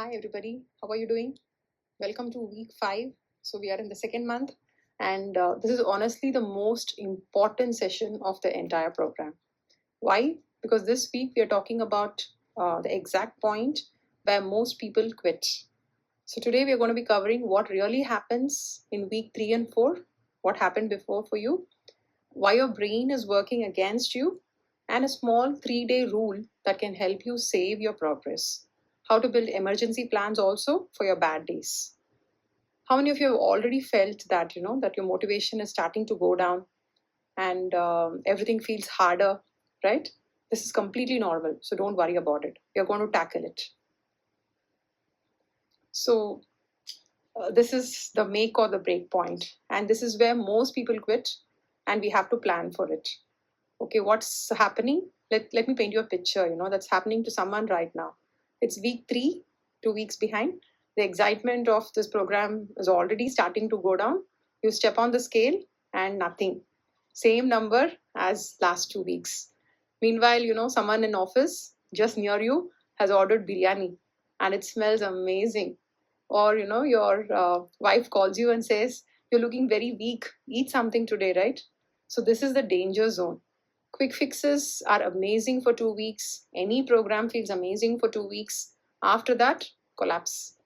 Hi everybody, how are you doing? Welcome to week 5. So we are in the second month, and this is honestly the most important session of the entire program. Why? Because this week we are talking about the exact point where most people quit. So today we are going to be covering what really happens in week 3 and 4, what happened before for you, why your brain is working against you, and a small 3-day rule that can help you save your progress. How to build emergency plans also for your bad days. How many of you have already felt that, that your motivation is starting to go down and everything feels harder, right? This is completely normal, so don't worry about it. You're going to tackle it. So, this is the make or the break point, and this is where most people quit, and we have to plan for it. Okay, what's happening? Let me paint you a picture, that's happening to someone right now. It's week 3, 2 weeks behind. The excitement of this program is already starting to go down. You step on the scale and nothing. Same number as last 2 weeks. Meanwhile, someone in office just near you has ordered biryani and it smells amazing. Or, your wife calls you and says, "You're looking very weak. Eat something today, right?" So, this is the danger zone. Quick fixes are amazing for 2 weeks. Any program feels amazing for 2 weeks. After that, collapse.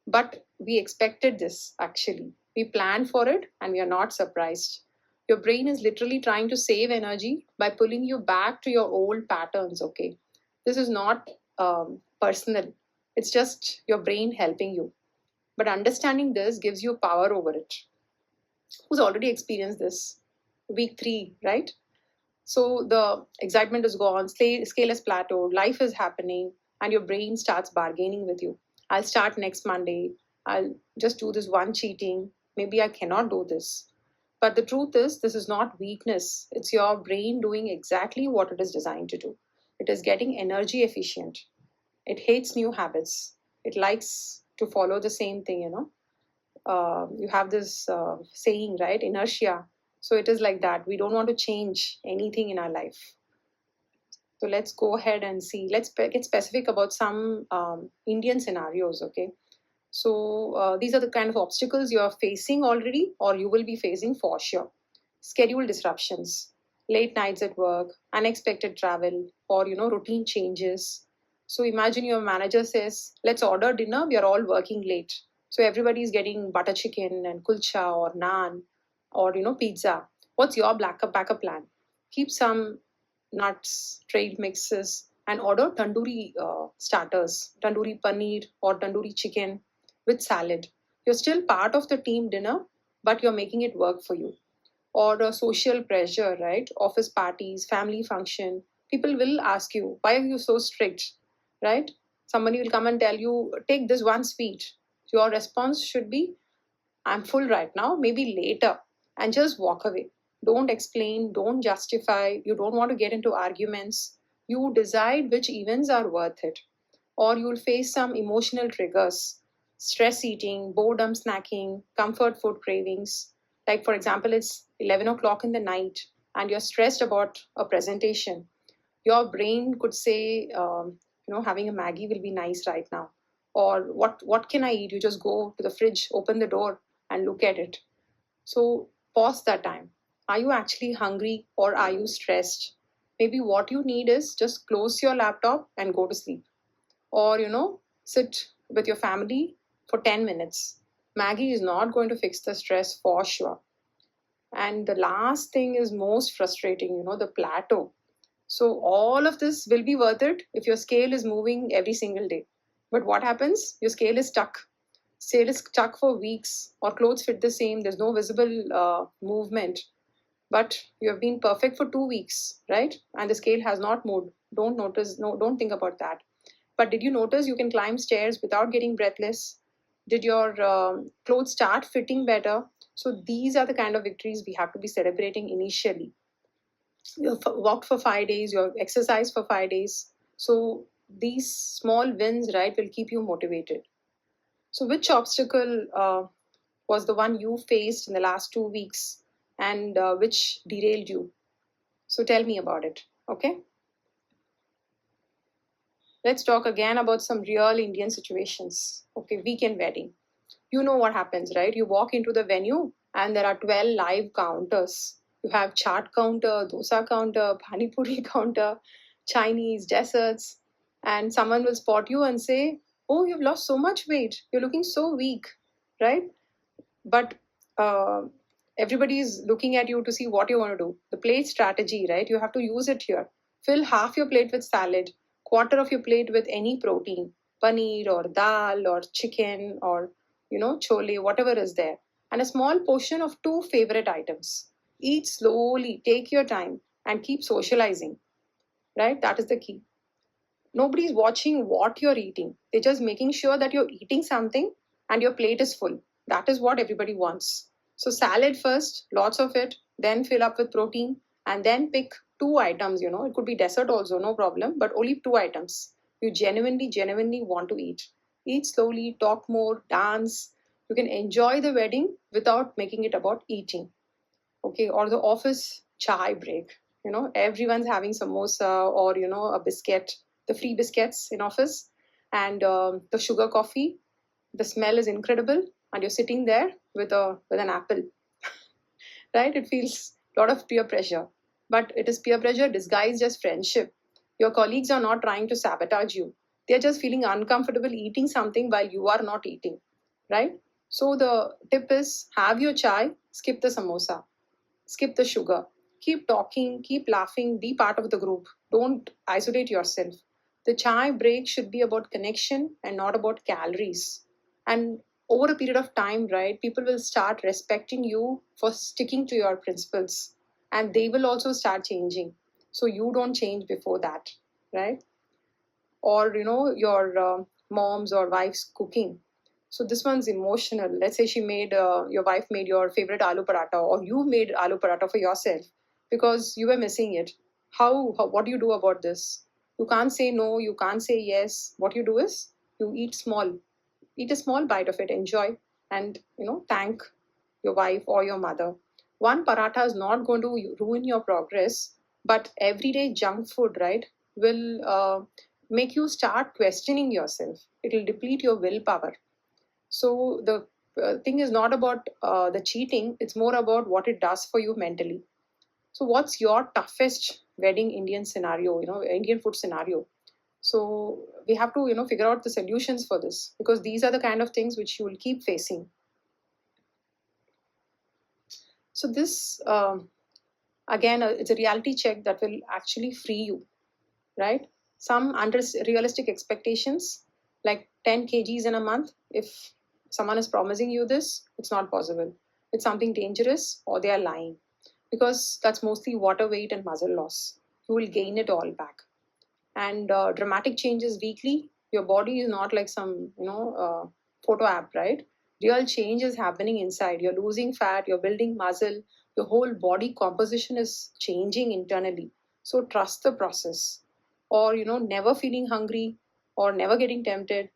But we expected this actually. We planned for it and we are not surprised. Your brain is literally trying to save energy by pulling you back to your old patterns, okay? This is not personal, it's just your brain helping you. But understanding this gives you power over it. Who's already experienced this? Week 3, right? So the excitement is gone, scale is plateaued, life is happening, and your brain starts bargaining with you. I'll start next Monday. I'll just do this one cheating. Maybe I cannot do this. But the truth is, this is not weakness. It's your brain doing exactly what it is designed to do. It is getting energy efficient. It hates new habits. It likes to follow the same thing, you have this saying, right? Inertia. So it is like that. We don't want to change anything in our life. So let's go ahead and see. Let's get specific about some Indian scenarios, okay? So these are the kind of obstacles you are facing already, or you will be facing for sure. Schedule disruptions, late nights at work, unexpected travel, or routine changes. So imagine your manager says, "Let's order dinner. We are all working late." So everybody is getting butter chicken and kulcha or naan or pizza. What's your backup plan? Keep some nuts, trail mixes, and order tandoori starters, tandoori paneer or tandoori chicken with salad. You're still part of the team dinner, but you're making it work for you. Or social pressure, right? Office parties, family function. People will ask you, "Why are you so strict?" Right? Somebody will come and tell you, "Take this one sweet." Your response should be, "I'm full right now, maybe later," and just walk away. Don't explain, don't justify. You don't want to get into arguments. You decide which events are worth it. Or you'll face some emotional triggers: stress eating, boredom snacking, comfort food cravings. Like, for example, it's 11 o'clock in the night and you're stressed about a presentation. Your brain could say, having a Maggie will be nice right now. Or what can I eat? You just go to the fridge, open the door, and look at it. So pause that time. Are you actually hungry or are you stressed? Maybe what you need is just close your laptop and go to sleep. Or, sit with your family for 10 minutes. Maggie is not going to fix the stress for sure. And the last thing is most frustrating, the plateau. So all of this will be worth it if your scale is moving every single day. But what happens? Your scale is stuck. Scale is stuck for weeks, or clothes fit the same. There's no visible movement. But you have been perfect for 2 weeks, right? And the scale has not moved. Don't notice. No, don't think about that. But did you notice you can climb stairs without getting breathless? Did your clothes start fitting better? So these are the kind of victories we have to be celebrating initially. You've walked for 5 days, you've exercised for 5 days. So these small wins, right, will keep you motivated. So which obstacle was the one you faced in the last 2 weeks and which derailed you? So tell me about it, okay? Let's talk again about some real Indian situations. Okay, weekend wedding. You know what happens, right? You walk into the venue and there are 12 live counters. You have chaat counter, dosa counter, pani puri counter, Chinese, desserts, and someone will spot you and say, "Oh, you've lost so much weight. You're looking so weak," right? But uh, everybody is looking at you to see what you want to do. The plate strategy, right? You have to use it here. Fill half your plate with salad, quarter of your plate with any protein, paneer or dal or chicken or chole, whatever is there, and a small portion of two favorite items. Eat slowly, take your time, and keep socializing. Right? That is the key. Nobody's watching what you're eating. They're just making sure that you're eating something and your plate is full. That is what everybody wants. So, salad first, lots of it, then fill up with protein, and then pick two items. It could be dessert also, no problem, but only two items you genuinely want to eat. Eat slowly, talk more, dance. You can enjoy the wedding without making it about eating. Okay, or the office chai break. Everyone's having samosa or a biscuit, the free biscuits in office, and the sugar coffee. The smell is incredible, and you're sitting there with an apple. Right? It feels a lot of peer pressure, but it is peer pressure disguised as friendship. Your colleagues are not trying to sabotage you. They're just feeling uncomfortable eating something while you are not eating, right? So the tip is, have your chai, skip the samosa, skip the sugar. Keep talking, keep laughing, be part of the group. Don't isolate yourself. The chai break should be about connection and not about calories. And over a period of time, right, people will start respecting you for sticking to your principles, and they will also start changing. So you don't change before that, right? Or your mom's or wife's cooking. So this one's emotional. Let's say your wife made your favorite aloo paratha, or you made aloo paratha for yourself because you were missing it. How what do you do about this? You can't say no, you can't say yes. What you do is you eat a small bite of it, enjoy, and thank your wife or your mother. One paratha is not going to ruin your progress, but everyday junk food, right, will make you start questioning yourself. It will deplete your willpower. So the thing is not about the cheating, it's more about what it does for you mentally. So what's your toughest wedding Indian scenario, Indian food scenario? So we have to figure out the solutions for this, because these are the kind of things which you will keep facing. So this again, it's a reality check that will actually free you, right? Some unrealistic expectations, like 10 kgs in a month. If someone is promising you this, it's not possible. It's something dangerous, or they are lying, because that's mostly water weight and muscle loss. You will gain it all back. And dramatic changes weekly. Your body is not like some photo app, right? Real change is happening inside. You're losing fat, you're building muscle, your whole body composition is changing internally. So trust the process. Or never feeling hungry or never getting tempted,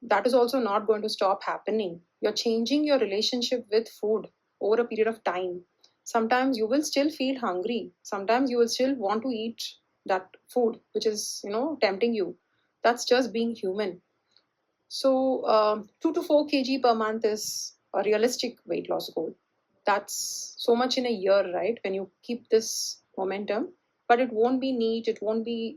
that is also not going to stop happening. You're changing your relationship with food over a period of time. Sometimes you will still feel hungry, sometimes you will still want to eat that food which is tempting you. That's just being human. So 2 to 4 kg per month is a realistic weight loss goal. That's so much in a year, right, when you keep this momentum. But it won't be neat, it won't be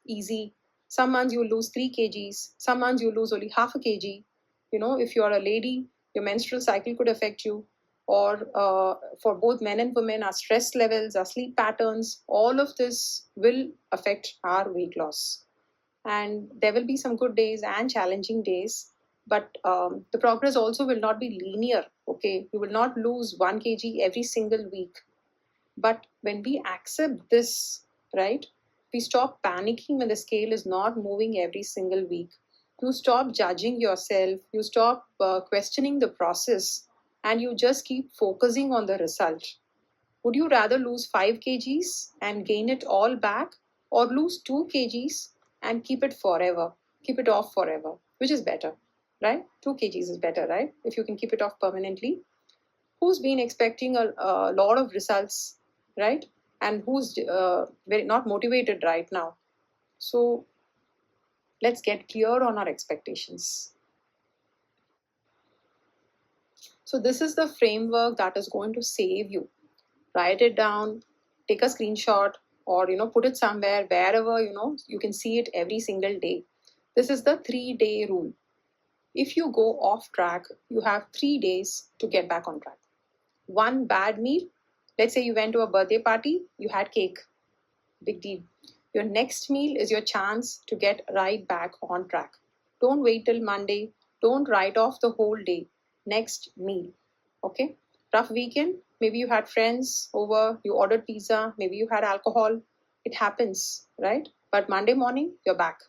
easy. Some months you'll lose 3 kgs, some months you'll lose only half a kg. If you're a lady, your menstrual cycle could affect you. Or for both men and women, our stress levels, our sleep patterns, all of this will affect our weight loss. And there will be some good days and challenging days, but the progress also will not be linear. Okay, you will not lose 1 kg every single week. But when we accept this, right, we stop panicking when the scale is not moving every single week. You stop judging yourself, you stop questioning the process, and you just keep focusing on the result. Would you rather lose 5 kgs and gain it all back, or lose 2 kgs and keep it forever, keep it off forever? Which is better, right? 2 kgs is better, right? If you can keep it off permanently. Who's been expecting a lot of results, right? And who's very not motivated right now? So Let's get clear on our expectations. So this is the framework that is going to save you. Write it down, take a screenshot, or put it somewhere wherever you can see it every single day. This is the 3-day rule. If you go off track, you have 3 days to get back on track. One bad meal, let's say you went to a birthday party, you had cake, big deal. Your next meal is your chance to get right back on track. Don't wait till Monday. Don't write off the whole day. Next meal. Okay? Rough weekend. Maybe you had friends over, you ordered pizza, maybe you had alcohol. It happens, right? But Monday morning, you're back.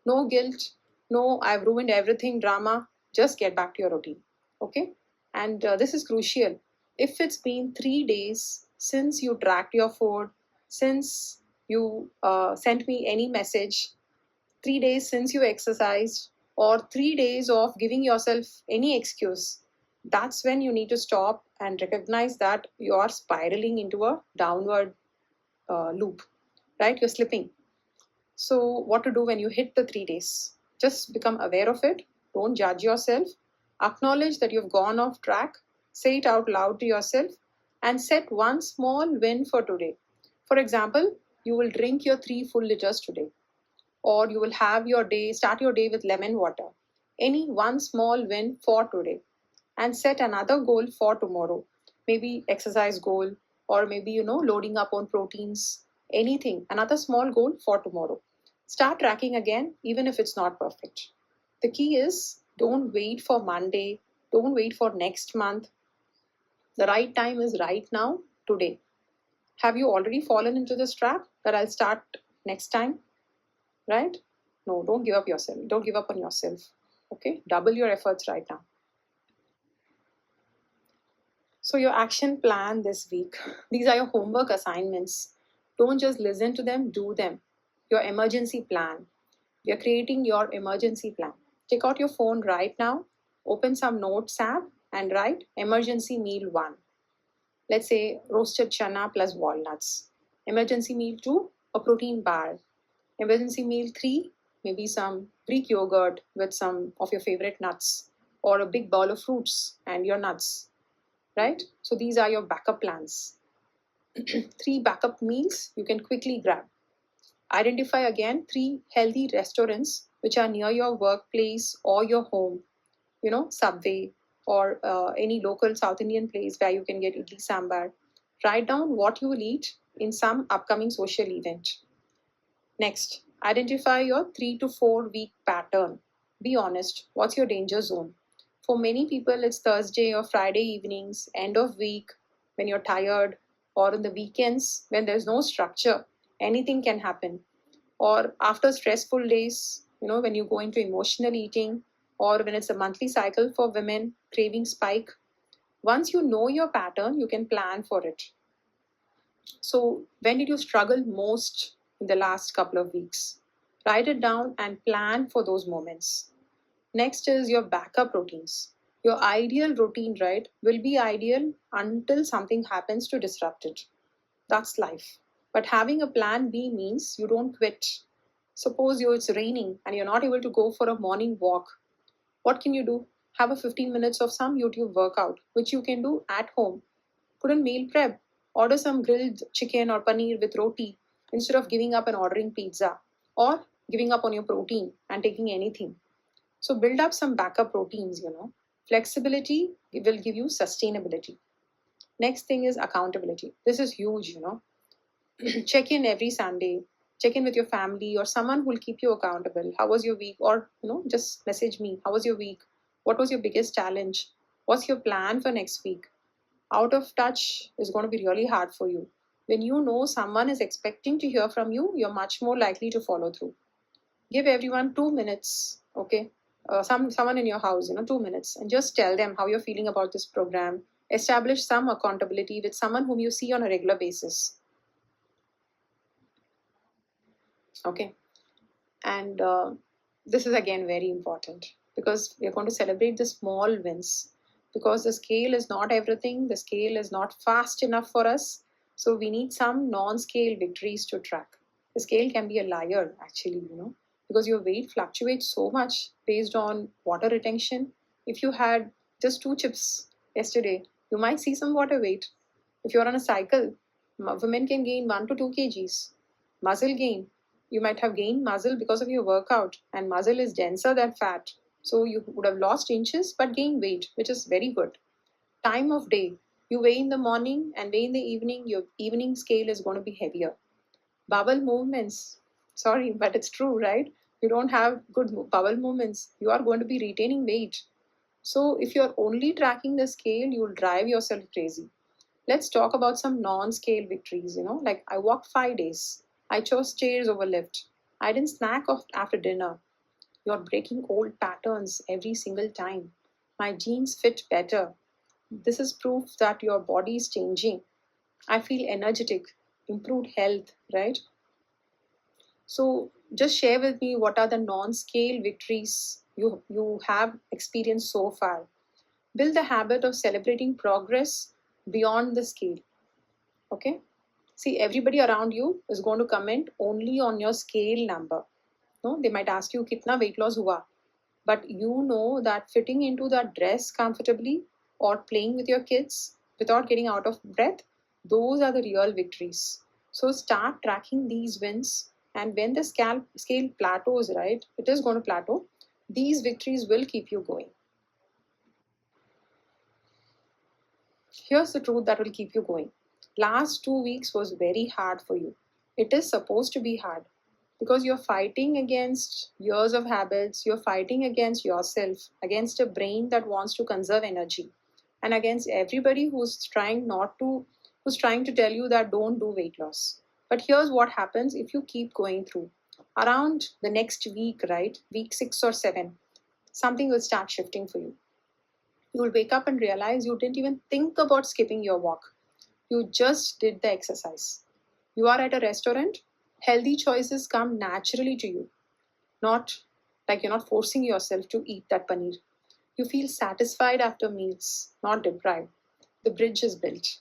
No guilt. No, I've ruined everything drama. Just get back to your routine. Okay? And this is crucial. If it's been 3 days since you tracked your food, since you sent me any message, 3 days since you exercised, or 3 days of giving yourself any excuse, that's when you need to stop and recognize that you are spiraling into a downward loop, right? You're slipping. So, what to do when you hit the 3 days? Just become aware of it. Don't judge yourself. Acknowledge that you've gone off track. Say it out loud to yourself and set one small win for today. For example, you will drink your 3 full liters today, or you will start your day with lemon water. Any one small win for today, and set another goal for tomorrow. Maybe exercise goal, or maybe loading up on proteins, anything, another small goal for tomorrow. Start tracking again, even if it's not perfect. The key is don't wait for Monday, don't wait for next month. The right time is right now, today. Have you already fallen into this trap that I'll start next time? Right? No, don't give up yourself. Don't give up on yourself. Okay? Double your efforts right now. So, your action plan this week. These are your homework assignments. Don't just listen to them, do them. Your emergency plan. You're creating your emergency plan. Take out your phone right now, open some notes app, and write emergency meal 1. Let's say roasted chana plus walnuts. Emergency meal 2, a protein bar. Emergency meal 3, maybe some Greek yogurt with some of your favorite nuts, or a big bowl of fruits and your nuts, right? So these are your backup plans. 3 backup meals you can quickly grab. Identify again 3 healthy restaurants which are near your workplace or your home, Subway, or any local South Indian place where you can get idli sambar. Write down what you will eat in some upcoming social event. Next, identify your 3 to 4 week pattern. Be honest, what's your danger zone? For many people, it's Thursday or Friday evenings, end of week, when you're tired, or in the weekends when there's no structure. Anything can happen. Or after stressful days, when you go into emotional eating, or when it's a monthly cycle for women, craving spike. Once you know your pattern, you can plan for it. So, when did you struggle most in the last couple of weeks? Write it down and plan for those moments. Next is your backup routines. Your ideal routine, right, will be ideal until something happens to disrupt it. That's life. But having a plan B means you don't quit. Suppose it's raining and you're not able to go for a morning walk. What can you do? Have a 15 minutes of some YouTube workout, which you can do at home. Put in meal prep. Order some grilled chicken or paneer with roti instead of giving up and ordering pizza, or giving up on your protein and taking anything. So build up some backup routines. Flexibility will give you sustainability. Next thing is accountability. This is huge. Check in every Sunday. Check in with your family or someone who will keep you accountable. How was your week? Or just message me. How was your week? What was your biggest challenge? What's your plan for next week? Out of touch is going to be really hard for you. When you know someone is expecting to hear from you, you're much more likely to follow through. Give everyone 2 minutes, okay? Someone in your house, 2 minutes, and just tell them how you're feeling about this program. Establish some accountability with someone whom you see on a regular basis. Okay, and this is again very important because we're going to celebrate the small wins, because the scale is not everything. The scale is not fast enough for us, so we need some non-scale victories to track. The scale can be a liar, actually. because your weight fluctuates so much based on water retention. If you had just 2 chips yesterday, you might see some water weight. If you're on a cycle, women can gain 1 to 2 kgs. Muscle gain, you might have gained muscle because of your workout, and muscle is denser than fat. So you would have lost inches but gained weight, which is very good. Time of day, you weigh in the morning and weigh in the evening, your evening scale is going to be heavier. Bowel movements, sorry, but it's true, right? You don't have good bowel movements, you are going to be retaining weight. So if you're only tracking the scale, you'll drive yourself crazy. Let's talk about some non-scale victories, like I walked 5 days. I chose stairs over lift. I didn't snack after dinner. You're breaking old patterns every single time. My jeans fit better. This is proof that your body is changing. I feel energetic, improved health, right? So just share with me what are the non-scale victories you have experienced so far. Build the habit of celebrating progress beyond the scale. Okay? See, everybody around you is going to comment only on your scale number. No, they might ask you kitna weight loss hua, but you know that fitting into that dress comfortably or playing with your kids without getting out of breath, those are the real victories. So start tracking these wins, and when the scale plateaus, right, it is going to plateau. These victories will keep you going. Here's the truth that will keep you going. Last 2 weeks was very hard for you. It is supposed to be hard because you're fighting against years of habits, you're fighting against yourself, against a brain that wants to conserve energy, and against everybody who's trying to tell you that don't do weight loss. But here's what happens if you keep going through. Around the next week, right, week 6 or 7, something will start shifting for you. You will wake up and realize you didn't even think about skipping your walk. You just did the exercise. You are at a restaurant, healthy choices come naturally to you, not like you're not forcing yourself to eat that paneer. You feel satisfied after meals, not deprived. The bridge is built.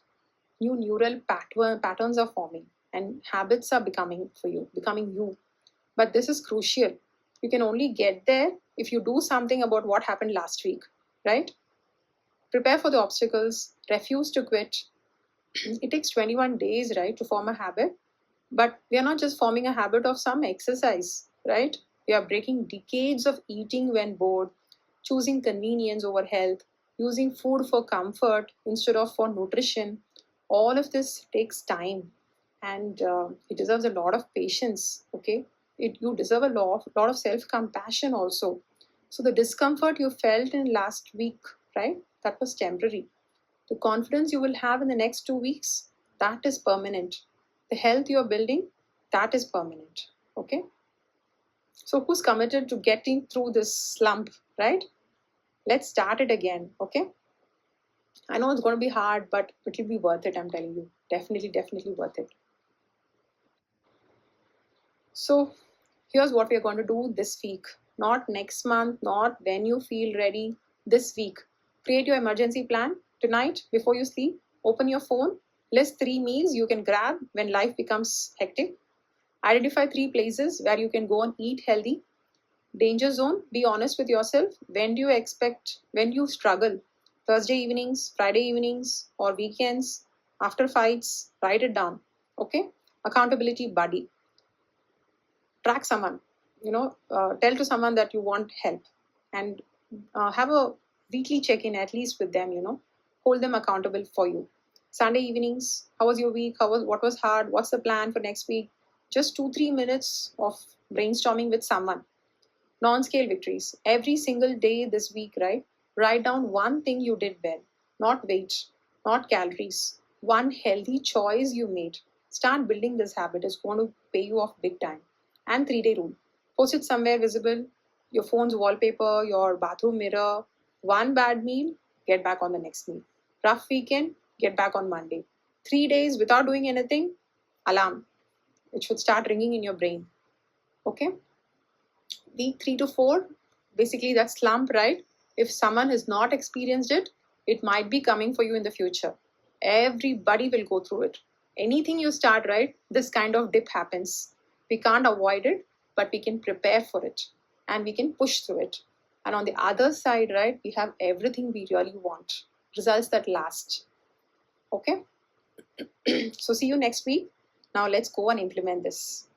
New neural patterns are forming, and habits are becoming you. But this is crucial. You can only get there if you do something about what happened last week, right? Prepare for the obstacles, refuse to quit. It takes 21 days, right, to form a habit. But we are not just forming a habit of some exercise, right? We are breaking decades of eating when bored, choosing convenience over health, using food for comfort instead of for nutrition. All of this takes time, and it deserves a lot of patience, okay? You deserve a lot of self-compassion also. So the discomfort you felt in last week, right, that was temporary. The confidence you will have in the next 2 weeks, that is permanent. The health you're building, that is permanent. Okay? So who's committed to getting through this slump, right? Let's start it again. Okay? I know it's going to be hard, but it will be worth it, I'm telling you. Definitely, definitely worth it. So here's what we're going to do this week. Not next month, not when you feel ready. This week. Create your emergency plan. Tonight, before you sleep, open your phone. List 3 meals you can grab when life becomes hectic. Identify 3 places where you can go and eat healthy. Danger zone, be honest with yourself. When do you struggle? Thursday evenings, Friday evenings, or weekends, after fights, write it down. Okay? Accountability buddy. Track someone, tell to someone that you want help, and have a weekly check-in at least with them, hold them accountable for you. Sunday evenings, how was your week? What was hard? What's the plan for next week? Just 2-3 minutes of brainstorming with someone. Non-scale victories every single day this week, right? Write down one thing you did well, not weight, not calories, one healthy choice you made. Start building this habit. It's going to pay you off big time. And 3-day rule, post it somewhere visible, your phone's wallpaper, your bathroom mirror. One bad meal, get back on the next meal. Rough weekend, get back on Monday. 3 days without doing anything, alarm. It should start ringing in your brain. Okay? Week 3 to 4, basically that slump, right? If someone has not experienced it, it might be coming for you in the future. Everybody will go through it. Anything you start, right, this kind of dip happens. We can't avoid it, but we can prepare for it and we can push through it. And on the other side, right, we have everything we really want, results that last. Okay. So see you next week. Now let's go and implement this.